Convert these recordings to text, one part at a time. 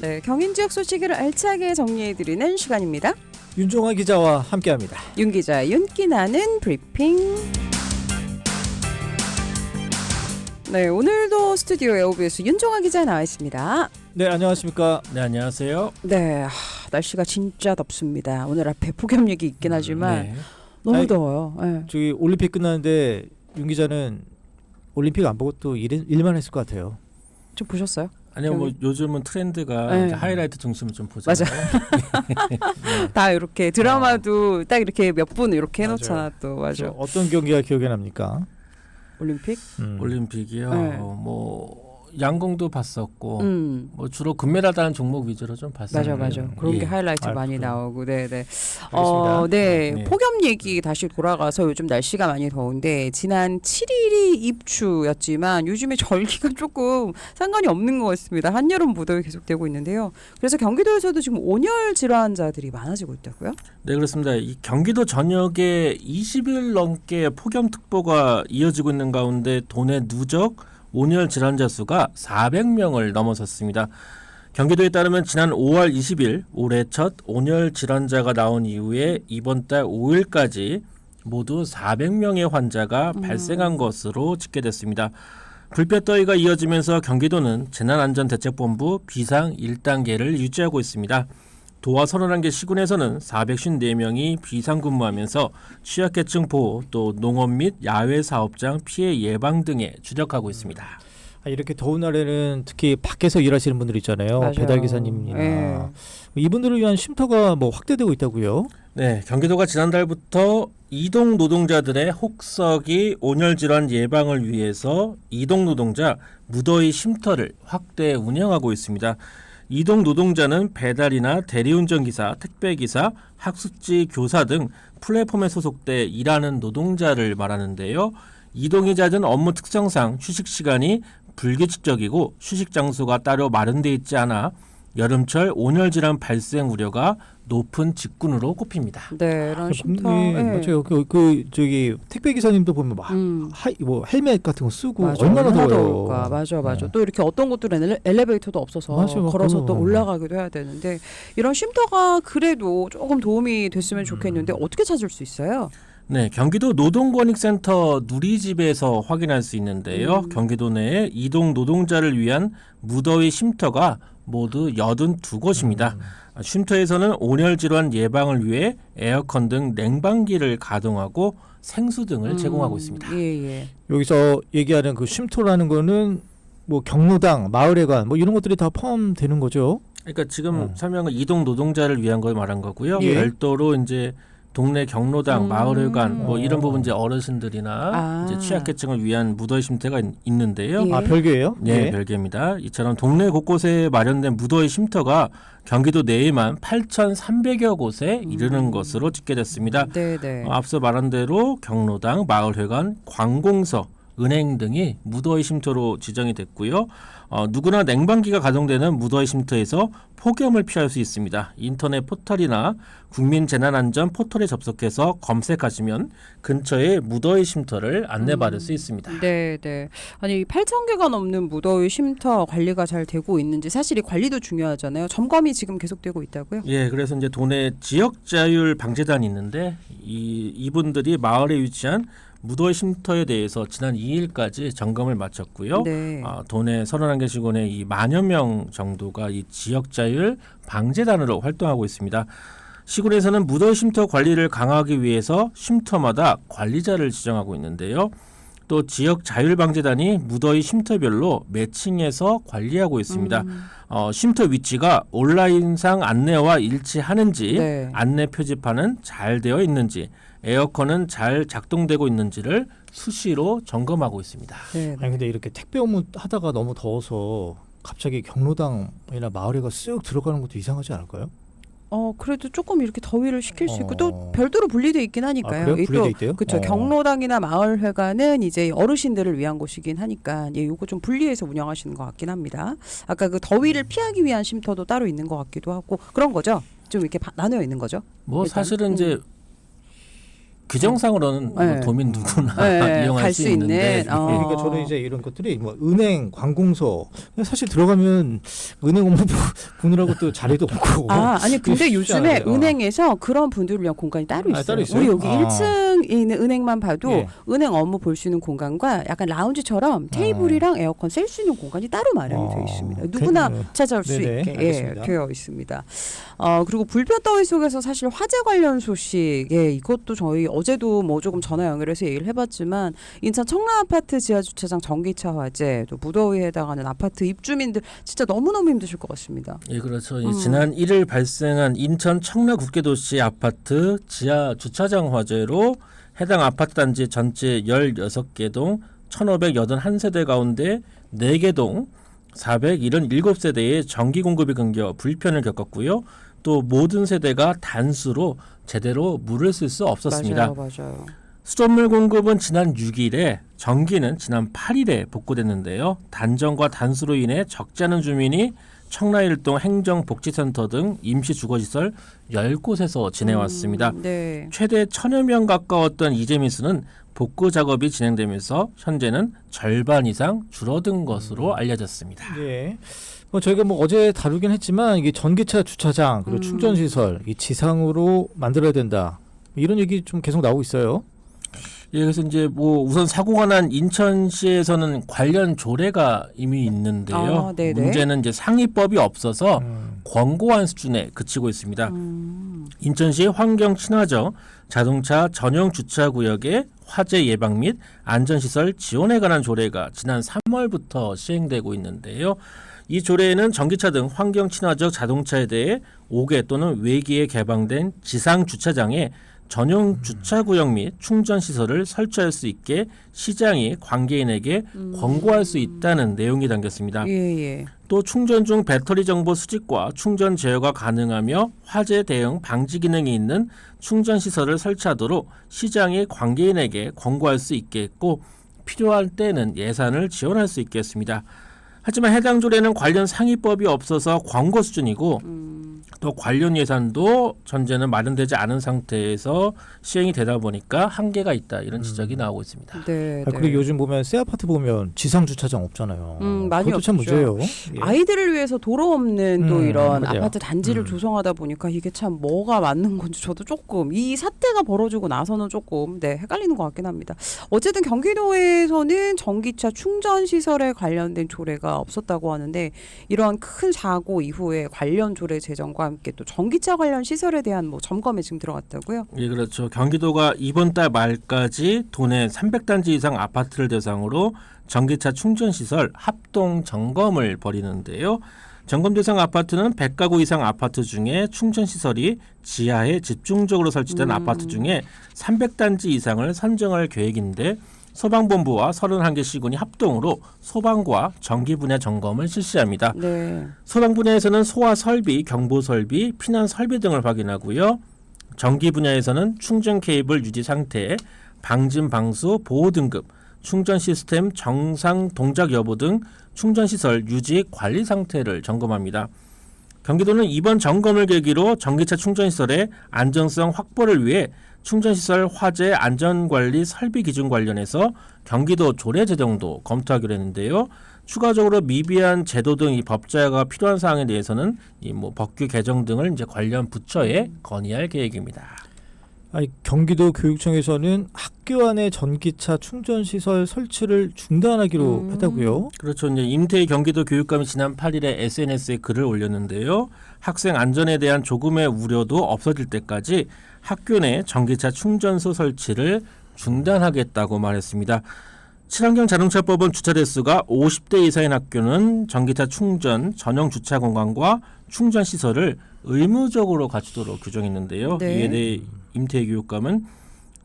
네, 경인 지역 소식을 알차게 정리해드리는 시간입니다. 윤종아 기자와 함께합니다. 윤 기자 윤기 나는 브리핑. 네, 오늘도 스튜디오에 OBS 윤종아 기자 나와 있습니다. 네, 안녕하십니까. 네, 안녕하세요. 네, 날씨가 진짜 덥습니다. 오늘 앞에 폭염 얘기 있긴 하지만 네. 너무 아니, 더워요. 네. 저기 올림픽 끝났는데 윤 기자는 올림픽 안 보고 또 일만 했을 것 같아요. 좀 보셨어요? 아니요, 뭐 요즘은 트렌드가 네. 이제 하이라이트 중심을 좀 보잖아요. 다 이렇게 드라마도 딱 이렇게 몇 분 이렇게 해놓잖아. 또 그래서 맞아. 어떤 경기가 기억에 납니까? 올림픽? 올림픽이요. 네. 뭐 양궁도 봤었고, 음. 뭐 주로 금메달 따는 종목 위주로 좀 봤어요. 맞아. 그런 게 하이라이트 아, 많이 그래요. 나오고, 네네. 알겠습니다. 네. 네. 폭염 얘기 다시 돌아가서 요즘 날씨가 많이 더운데 지난 7일이 입추였지만 요즘에 절기가 조금 상관이 없는 것 같습니다. 한여름 무더위 계속되고 있는데요. 그래서 경기도에서도 지금 온열 질환자들이 많아지고 있다고요? 네, 그렇습니다. 이 경기도 전역에 20일 넘게 폭염특보가 이어지고 있는 가운데 도내 누적 온열 질환자 수가 400명을 넘어섰습니다. 경기도에 따르면 지난 5월 20일 올해 첫 온열 질환자가 나온 이후에 이번 달 5일까지 모두 400명의 환자가 발생한 것으로 집계됐습니다. 불볕더위가 이어지면서 경기도는 재난안전대책본부 비상 1단계를 유지하고 있습니다. 도와 31개 시군에서는 454명이 비상근무하면서 취약계층 보호, 또 농업 및 야외 사업장 피해 예방 등에 주력하고 있습니다. 이렇게 더운 날에는 특히 밖에서 일하시는 분들 있잖아요. 맞아요. 배달 기사님이나 네. 이분들을 위한 쉼터가 뭐 확대되고 있다고요? 네, 경기도가 지난달부터 이동 노동자들의 혹서기 온열 질환 예방을 위해서 이동 노동자 무더위 쉼터를 확대 운영하고 있습니다. 이동 노동자는 배달이나 대리운전기사, 택배기사, 학습지 교사 등 플랫폼에 소속돼 일하는 노동자를 말하는데요. 이동이 잦은 업무 특성상 휴식 시간이 불규칙적이고 휴식 장소가 따로 마련돼 있지 않아 여름철 온열 질환 발생 우려가 높은 직군으로 꼽힙니다. 네, 이런 쉼터. 네, 맞아요. 저기 택배 기사님도 보면 막 뭐 헬멧 같은 거 쓰고 맞아, 얼마나 더워요. 더울까. 맞아. 네. 또 이렇게 어떤 곳들은 엘리베이터도 없어서 맞아, 걸어서 또 그럼. 올라가기도 해야 되는데 이런 쉼터가 그래도 조금 도움이 됐으면 좋겠는데 어떻게 찾을 수 있어요? 네, 경기도 노동권익센터 누리집에서 확인할 수 있는데요. 경기도 내에 이동 노동자를 위한 무더위 쉼터가 모두 82곳입니다. 쉼터에서는 온열 질환 예방을 위해 에어컨 등 냉방기를 가동하고 생수 등을 제공하고 있습니다. 예. 여기서 얘기하는 그 쉼터라는 거는 뭐 경로당, 마을회관 뭐 이런 것들이 다 포함되는 거죠. 그러니까 지금 설명은 이동 노동자를 위한 걸 말한 거고요. 예. 별도로 이제 동네 경로당, 마을회관 뭐 이런 부분 이제 어르신들이나 이제 취약계층을 위한 무더위 쉼터가 있는데요. 예. 별개예요? 네, 별개입니다. 이처럼 동네 곳곳에 마련된 무더위 쉼터가 경기도 내에만 8,300여 곳에 이르는 것으로 집계됐습니다. 네. 앞서 말한 대로 경로당, 마을회관, 관공서, 은행 등이 무더위 쉼터로 지정이 됐고요. 누구나 냉방기가 가동되는 무더위 쉼터에서 폭염을 피할 수 있습니다. 인터넷 포털이나 국민재난안전 포털에 접속해서 검색하시면 근처에 무더위 쉼터를 안내받을 수 있습니다. 네. 아니 8,000개가 넘는 무더위 쉼터 관리가 잘 되고 있는지 사실 이 관리도 중요하잖아요. 점검이 지금 계속되고 있다고요? 예, 그래서 이제 도내 지역자율 방재단이 있는데 이분들이 마을에 위치한 무더위 쉼터에 대해서 지난 2일까지 점검을 마쳤고요. 네. 도내 31개 시군의 이 만여 명 정도가 이 지역자율 방재단으로 활동하고 있습니다. 시군에서는 무더위 쉼터 관리를 강화하기 위해서 쉼터마다 관리자를 지정하고 있는데요. 또 지역 자율방재단이 무더위 쉼터별로 매칭해서 관리하고 있습니다. 쉼터 위치가 온라인상 안내와 일치하는지, 네. 안내 표지판은 잘 되어 있는지, 에어컨은 잘 작동되고 있는지를 수시로 점검하고 있습니다. 네. 아니 근데 이렇게 택배 업무 하다가 너무 더워서 갑자기 경로당이나 마을회가 쓱 들어가는 것도 이상하지 않을까요? 그래도 조금 이렇게 더위를 식힐 수 있고 또 별도로 분리돼 있긴 하니까요. 그래요? 이게 분리돼 또 있대요? 그렇죠. 경로당이나 마을회관은 이제 어르신들을 위한 곳이긴 하니까 요거 좀 분리해서 운영하시는 것 같긴 합니다. 아까 그 더위를 피하기 위한 쉼터도 따로 있는 것 같기도 하고 그런 거죠. 좀 이렇게 나뉘어 있는 거죠. 뭐 일단. 사실은 이제 규정상으로는 네. 도민 누구나 네, 이용할 갈 수 수 있는데 있는, 그러니까 저는 이제 이런 것들이 뭐 은행, 관공서 사실 들어가면 은행 업무 보느라고 또 자리도 없고. 아니 근데 쉽지 요즘에 않아요. 은행에서 그런 분들을 위한 공간이 따로 있어요. 따로 있어요? 우리 여기 아. 1층에 있는 은행만 봐도 예. 은행 업무 볼 수 있는 공간과 약간 라운지처럼 테이블이랑 에어컨 셀 수 있는 공간이 따로 마련이 되어 있습니다. 누구나 찾아올 수 네네, 있게 알겠습니다. 되어 있습니다. 그리고 불볕더위 속에서 사실 화재 관련 소식, 이것도 저희 어제도 뭐 조금 전화 연결해서 얘기를 해봤지만 인천 청라아파트 지하주차장 전기차 화재, 또 무더위에 해당하는 아파트 입주민들 진짜 너무너무 힘드실 것 같습니다. 예, 그렇죠. 지난 1일 발생한 인천 청라 국계도시 아파트 지하 주차장 화재로 해당 아파트 단지 전체 16개 동 1,581세대 가운데 4개 동 477세대의 전기 공급이 끊겨 불편을 겪었고요. 또 모든 세대가 단수로 제대로 물을 쓸 수 없었습니다. 맞아요. 수돗물 공급은 지난 6일에, 전기는 지난 8일에 복구됐는데요. 단전과 단수로 인해 적지 않은 주민이 청라일동 행정복지센터 등 임시주거시설 10곳에서 지내왔습니다. 네. 최대 1,000여 명 가까웠던 이재민수는 복구 작업이 진행되면서 현재는 절반 이상 줄어든 것으로 알려졌습니다. 예. 뭐 저희가 뭐 어제 다루긴 했지만 이게 전기차 주차장 그리고 충전 시설 이 지상으로 만들어야 된다. 이런 얘기 좀 계속 나오고 있어요. 예, 그래서 이제 뭐 우선 사고가 난 인천시에서는 관련 조례가 이미 있는데요. 네네. 문제는 이제 상위법이 없어서 권고안 수준에 그치고 있습니다. 인천시 환경 친화적 자동차 전용 주차 구역의 화재 예방 및 안전시설 지원에 관한 조례가 지난 3월부터 시행되고 있는데요. 이 조례에는 전기차 등 환경 친화적 자동차에 대해 5개 또는 외기에 개방된 지상 주차장에 전용 주차구역 및 충전시설을 설치할 수 있게 시장이 관계인에게 권고할 수 있다는 내용이 담겼습니다. 예. 또 충전 중 배터리 정보 수집과 충전 제어가 가능하며 화재 대응 방지 기능이 있는 충전시설을 설치하도록 시장이 관계인에게 권고할 수 있게 했고 필요할 때는 예산을 지원할 수 있게 했습니다. 하지만 해당 조례는 관련 상위법이 없어서 권고 수준이고 또 관련 예산도 현재는 마련되지 않은 상태에서 시행이 되다 보니까 한계가 있다 이런 지적이 나오고 있습니다. 네. 그리고 요즘 보면 새 아파트 보면 지상 주차장 없잖아요. 많이 그것도 참 없죠. 문제예요. 예. 아이들을 위해서 도로 없는 또 이런 맞아요. 아파트 단지를 조성하다 보니까 이게 참 뭐가 맞는 건지 저도 조금 이 사태가 벌어지고 나서는 조금 헷갈리는 것 같긴 합니다. 어쨌든 경기도에서는 전기차 충전 시설에 관련된 조례가 없었다고 하는데 이러한 큰 사고 이후에 관련 조례 제정과 함께 또 전기차 관련 시설에 대한 뭐 점검에 지금 들어갔다고요? 예, 그렇죠. 경기도가 이번 달 말까지 도내 300단지 이상 아파트를 대상으로 전기차 충전 시설 합동 점검을 벌이는데요. 점검 대상 아파트는 100가구 이상 아파트 중에 충전 시설이 지하에 집중적으로 설치된 아파트 중에 300단지 이상을 선정할 계획인데 소방본부와 31개 시군이 합동으로 소방과 전기 분야 점검을 실시합니다. 네. 소방 분야에서는 소화 설비, 경보 설비, 피난 설비 등을 확인하고요. 전기 분야에서는 충전 케이블 유지 상태, 방진 방수 보호 등급, 충전 시스템 정상 동작 여부 등 충전 시설 유지 관리 상태를 점검합니다. 경기도는 이번 점검을 계기로 전기차 충전 시설의 안전성 확보를 위해 충전시설 화재 안전관리 설비 기준 관련해서 경기도 조례 제정도 검토하기로 했는데요. 추가적으로 미비한 제도 등 이 법제화가 필요한 사항에 대해서는 이 뭐 법규 개정 등을 이제 관련 부처에 건의할 계획입니다. 아니, 경기도 교육청에서는 학교 안에 전기차 충전 시설 설치를 중단하기로 했다고요? 그렇죠. 이제 임태희 경기도 교육감이 지난 8일에 SNS에 글을 올렸는데요. 학생 안전에 대한 조금의 우려도 없어질 때까지 학교 내 전기차 충전소 설치를 중단하겠다고 말했습니다. 친환경 자동차법은 주차 대수가 50대 이상인 학교는 전기차 충전 전용 주차 공간과 충전 시설을 의무적으로 갖추도록 규정했는데요. 네. 이에 대해 임태희 교육감은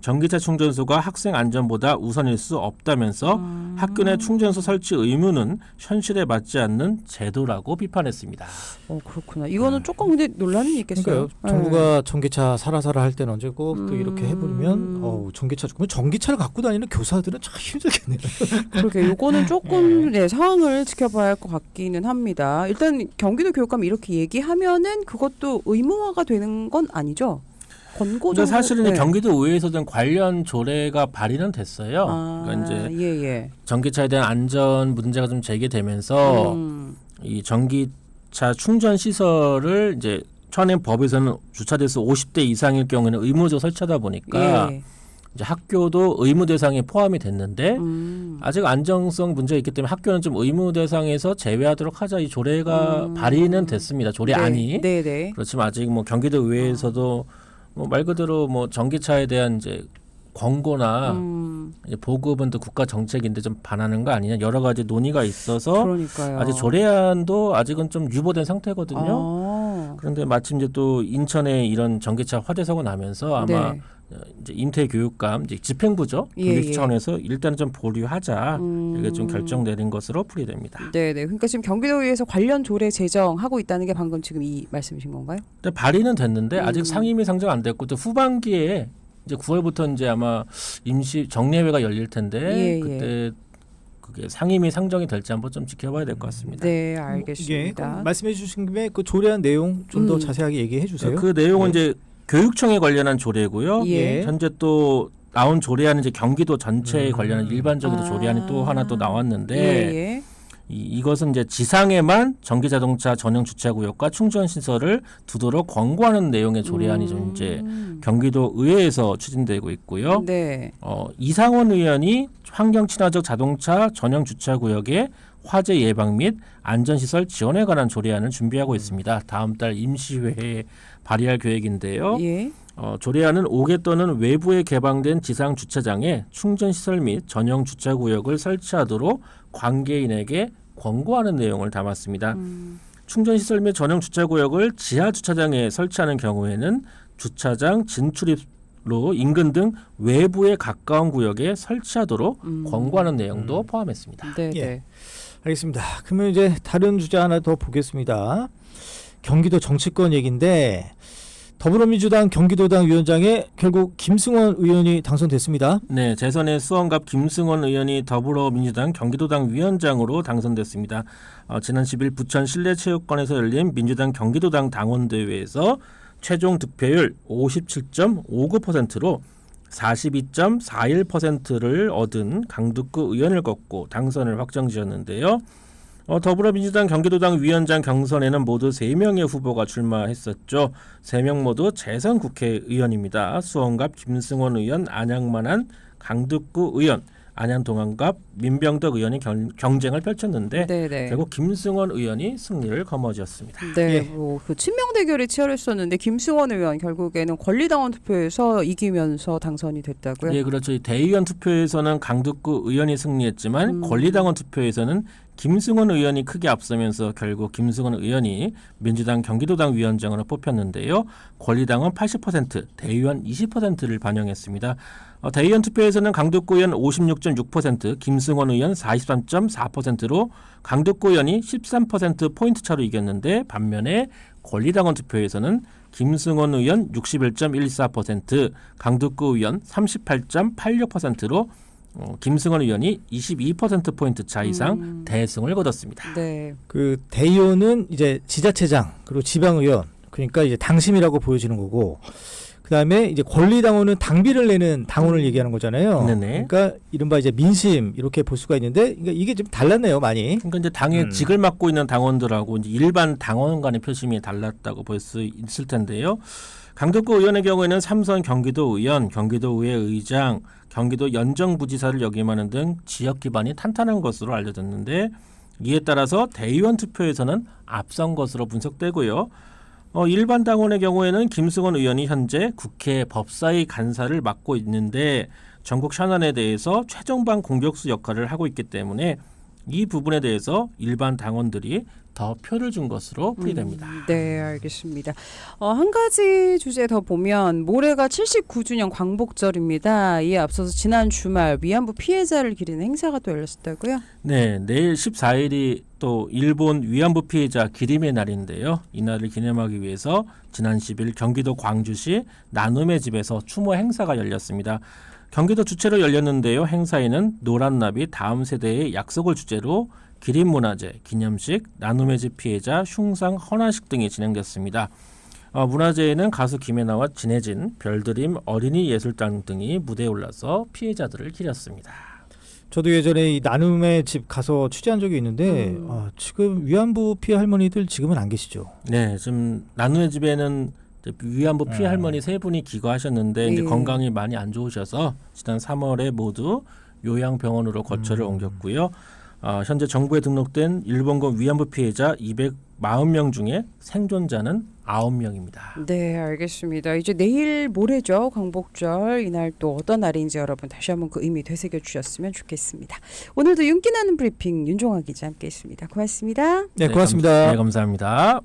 전기차 충전소가 학생 안전보다 우선일 수 없다면서 학교 내 충전소 설치 의무는 현실에 맞지 않는 제도라고 비판했습니다. 그렇구나. 이거는 조금 근데 논란이 있겠어요. 그러니까요. 정부가 전기차 사라사라 할 때는 언제고 또 이렇게 해버리면 전기차 그러면 전기차를 갖고 다니는 교사들은 참 힘들겠네요. 그러게 요거는 조금 상황을 지켜봐야 할 것 같기는 합니다. 일단 경기도 교육감이 이렇게 얘기하면은 그것도 의무화가 되는 건 아니죠? 권고적. 근데 사실은 네. 경기도의회에서는 관련 조례가 발의는 됐어요. 그러니까 이제 예. 전기차에 대한 안전 문제가 좀 제기되면서 이 전기차 충전 시설을 이제 현행 법에서는 주차 대수 50대 이상일 경우에는 의무적으로 설치하다 보니까 예. 이제 학교도 의무 대상에 포함이 됐는데 아직 안정성 문제가 있기 때문에 학교는 좀 의무 대상에서 제외하도록 하자 이 조례가 발의는 됐습니다. 조례안이. 네. 그렇지만 아직 뭐 경기도 의회에서도 뭐 말 그대로 뭐 전기차에 대한 이제 권고나 이제 보급은 또 국가 정책인데 좀 반하는 거 아니냐 여러 가지 논의가 있어서 그러니까요. 아직 조례안도 아직은 좀 유보된 상태거든요. 그런데 마침 이제 또 인천에 이런 전기차 화재 사고 나면서 아마 네. 이제 인태 교육감 이제 집행부죠. 교육 차원에서 일단은 좀 보류하자 이게 좀 결정 내린 것으로 풀이됩니다. 네네. 그러니까 지금 경기도의회에서 관련 조례 제정하고 있다는 게 방금 지금 이 말씀이신 건가요? 근데 발의는 됐는데 아직 상임위 상정 안 됐고 또 후반기에 이제 9월부터 이제 아마 임시 정례회가 열릴 텐데 그때 그게 상임위 상정이 될지 한번 좀 지켜봐야 될 것 같습니다. 네, 알겠습니다. 말씀해 주신 김에 그 조례안 내용 좀 더 자세하게 얘기해 주세요. 그 내용은 이제 교육청에 관련한 조례고요. 예. 현재 또 나온 조례안은 이제 경기도 전체에 관련한 일반적인 조례안이 또 하나 또 나왔는데 이것은 이제 지상에만 전기 자동차 전용 주차구역과 충전 시설을 두도록 권고하는 내용의 조례안이 좀 이제 경기도 의회에서 추진되고 있고요. 네. 이상원 의원이 환경 친화적 자동차 전용 주차구역의 화재 예방 및 안전시설 지원에 관한 조례안을 준비하고 있습니다. 다음 달 임시회에 발의할 계획인데요. 예. 조례안은 5개 또는 외부에 개방된 지상 주차장에 충전시설 및 전용 주차구역을 설치하도록 관계인에게 권고하는 내용을 담았습니다. 충전시설 및 전용 주차구역을 지하 주차장에 설치하는 경우에는 주차장 진출입로 인근 등 외부에 가까운 구역에 설치하도록 권고하는 내용도 포함했습니다. 네. 예. 알겠습니다. 그러면 이제 다른 주제 하나 더 보겠습니다. 경기도 정치권 얘기인데 더불어민주당 경기도당 위원장에 결국 김승원 의원이 당선됐습니다. 네, 재선의 수원갑 김승원 의원이 더불어민주당 경기도당 위원장으로 당선됐습니다. 지난 10일 부천 실내체육관에서 열린 민주당 경기도당 당원대회에서 최종 득표율 57.59%로 42.41%를 얻은 강북구 의원을 꺾고 당선을 확정지었는데요. 더불어민주당 경기도당 위원장 경선에는 모두 3명의 후보가 출마했었죠. 3명 모두 재선 국회의원입니다. 수원갑 김승원 의원, 안양만한 강북구 의원, 안양동안갑 민병덕 의원이 경쟁을 펼쳤는데 결국 김승원 의원이 승리를 거머쥐었습니다. 네, 그 친명 대결이 치열했었는데 김승원 의원 결국에는 권리당원 투표에서 이기면서 당선이 됐다고요? 예, 그렇죠. 대의원 투표에서는 강북구 의원이 승리했지만 권리당원 투표에서는 김승원 의원이 크게 앞서면서 결국 김승원 의원이 민주당 경기도당 위원장으로 뽑혔는데요. 권리당원 80%, 대의원 20%를 반영했습니다. 대의원 투표에서는 강북구 의원 56.6%, 김승원 의원 43.4%로 강북구 의원이 13%포인트 차로 이겼는데 반면에 권리당원 투표에서는 김승원 의원 61.14%, 강북구 의원 38.86%로 김승원 의원이 22%포인트 차 이상 대승을 거뒀습니다. 네. 그 대의원은 이제 지자체장 그리고 지방의원 그러니까 이제 당심이라고 보여지는 거고 그다음에 이제 권리당원은 당비를 내는 당원을 얘기하는 거잖아요. 네네. 그러니까 이른바 이제 민심 이렇게 볼 수가 있는데 그러니까 이게 좀 달랐네요, 많이. 그러니까 이제 당의 직을 맡고 있는 당원들하고 이제 일반 당원 간의 표심이 달랐다고 볼 수 있을 텐데요. 강북구 의원의 경우에는 삼선 경기도 의원, 경기도의회 의장, 경기도 연정부지사를 역임하는 등 지역 기반이 탄탄한 것으로 알려졌는데 이에 따라서 대의원 투표에서는 앞선 것으로 분석되고요. 일반 당원의 경우에는 김승원 의원이 현재 국회 법사위 간사를 맡고 있는데 전국 현안에 대해서 최정방 공격수 역할을 하고 있기 때문에 이 부분에 대해서 일반 당원들이 더 표를 준 것으로 풀이됩니다. 네, 알겠습니다. 한 가지 주제 더 보면 모레가 79주년 광복절입니다. 이에 앞서서 지난 주말 위안부 피해자를 기리는 행사가 또 열렸었다고요? 네, 내일 14일이 또 일본 위안부 피해자 기림의 날인데요. 이 날을 기념하기 위해서 지난 10일 경기도 광주시 나눔의 집에서 추모 행사가 열렸습니다. 경기도 주최로 열렸는데요. 행사에는 노란나비 다음 세대의 약속을 주제로 기림문화제, 기념식, 나눔의 집 피해자 흉상 헌화식 등이 진행됐습니다. 문화제에는 가수 김혜나와 진혜진, 별드림, 어린이 예술단 등이 무대에 올라서 피해자들을 기렸습니다. 저도 예전에 이 나눔의 집 가서 취재한 적이 있는데 지금 위안부 피해 할머니들 지금은 안 계시죠? 네, 지금 나눔의 집에는 이제 위안부 피해 할머니 3분이 기거하셨는데 이제 예. 건강이 많이 안 좋으셔서 지난 3월에 모두 요양병원으로 거처를 옮겼고요. 현재 정부에 등록된 일본군 위안부 피해자 240명 중에 생존자는 9명입니다. 네, 알겠습니다. 이제 내일 모레죠. 광복절. 이날 또 어떤 날인지 여러분 다시 한번 그 의미 되새겨 주셨으면 좋겠습니다. 오늘도 윤기 나는 브리핑 윤종아 기자 함께했습니다. 고맙습니다. 네, 고맙습니다. 네, 감사합니다.